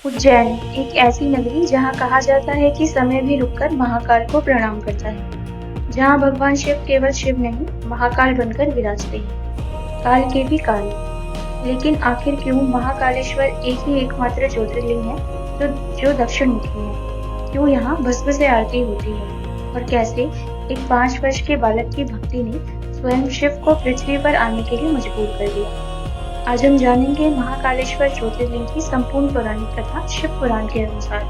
उज्जैन एक ऐसी नगरी जहाँ कहा जाता है कि समय भी रुककर महाकाल को प्रणाम करता है। जहाँ भगवान शिव केवल शिव नहीं, महाकाल बनकर विराजते हैं। काल के भी काल। लेकिन आखिर क्यों महाकालेश्वर एक ही एकमात्र ज्योतिर्लिंग है जो दक्षिण मुखी है? क्यों यहाँ भस्म से आरती होती है? और कैसे एक 5 वर्ष के बालक की भक्ति ने स्वयं शिव को पृथ्वी पर आने के लिए मजबूर कर दिया? आज हम जानेंगे महाकालेश्वर ज्योतिर्लिंग की संपूर्ण पौराणिक कथा शिव पुराण के अनुसार।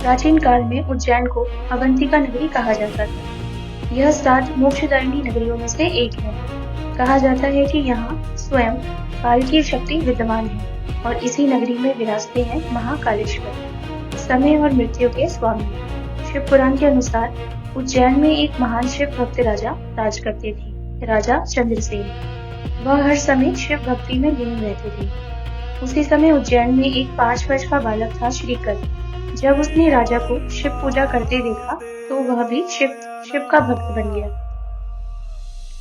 प्राचीन काल में उज्जैन को अवंतिका नगरी कहा जाता था। यह 7 मोक्षदायिनी नगरियों में से एक है। कहा जाता है कि यहाँ स्वयं काल की शक्ति विद्यमान है और इसी नगरी में विराजते हैं महाकालेश्वर, समय और मृत्यु के स्वामी। शिव पुराण के अनुसार उज्जैन में एक महान शिव भक्त राजा राज करते थे, राजा चंद्रसेन। वह हर समय शिव भक्ति में लीन रहते थे। उसी समय उज्जैन में एक 5 वर्ष का बालक था, श्रीकर। जब उसने राजा को शिव पूजा करते देखा तो वह भी शिव का भक्त बन गया।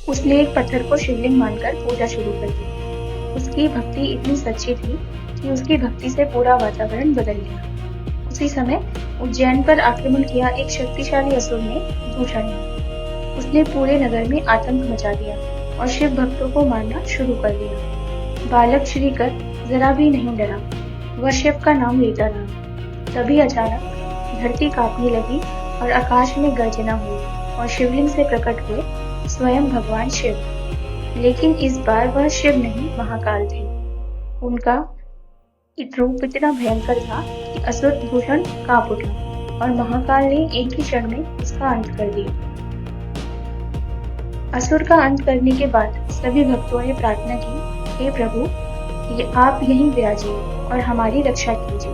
उसने एक पत्थर को शिवलिंग मानकर पूजा शुरू कर दी। उसकी भक्ति इतनी सच्ची थी कि उसकी भक्ति से पूरा वातावरण बदल गया। उसी समय उज्जैन पर आक्रमण किया एक शक्तिशाली असुर ने, दूषण ने। उसने पूरे नगर में आतंक मचा दिया और शिव भक्तों को मारना शुरू कर दिया। बालक श्रीकर जरा भी नहीं डरा, वह शिव का नाम लेता रहा। तभी अचानक धरती कांपने लगी और आकाश में गर्जना हुई और शिवलिंग से प्रकट हुए स्वयं भगवान शिव। लेकिन इस बार वह शिव नहीं, महाकाल थे। उनका रूप इतना भयंकर था कि असुर दूषण कांप उठा और महाकाल ने एक ही क्षण में उसका अंत कर दिया। असुर का अंत करने के बाद सभी भक्तों ने प्रार्थना की, हे प्रभु, आप यहीं विराजिए और हमारी रक्षा कीजिए।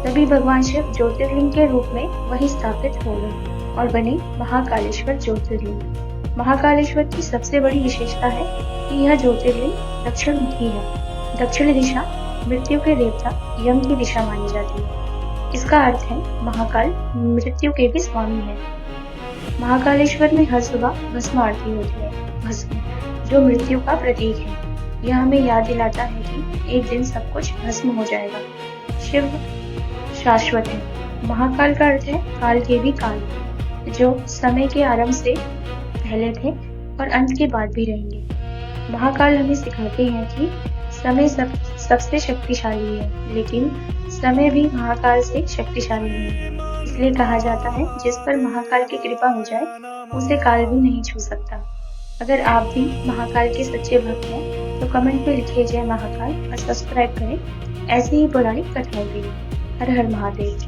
तभी भगवान शिव ज्योतिर्लिंग के रूप में वहीं स्थापित हो गए और बने महाकालेश्वर ज्योतिर्लिंग। महाकालेश्वर की सबसे बड़ी विशेषता है कि यह ज्योतिर्लिंग दक्षिण मुखी है। दक्षिण दिशा मृत्यु के देवता यम की दिशा मानी जाती है। इसका अर्थ है महाकाल मृत्यु के भी स्वामी है। महाकालेश्वर में हर सुबह भस्म आरती होती है। भस्म जो मृत्यु का प्रतीक है, यह हमें याद दिलाता है कि एक दिन सब कुछ भस्म हो जाएगा। शिव शाश्वत है। महाकाल का अर्थ है काल के भी काल, जो समय के आरंभ से पहले थे और अंत के बाद भी रहेंगे। महाकाल हमें सिखाते हैं कि समय सबसे शक्तिशाली है, लेकिन समय भी महाकाल से शक्तिशाली है। इसलिए कहा जाता है, जिस पर महाकाल की कृपा हो जाए उसे काल भी नहीं छू सकता। अगर आप भी महाकाल के सच्चे भक्त हैं तो कमेंट में लिखिए जय महाकाल और सब्सक्राइब करें ऐसे ही पौराणिक कथाओं के लिए। हर हर महादेव।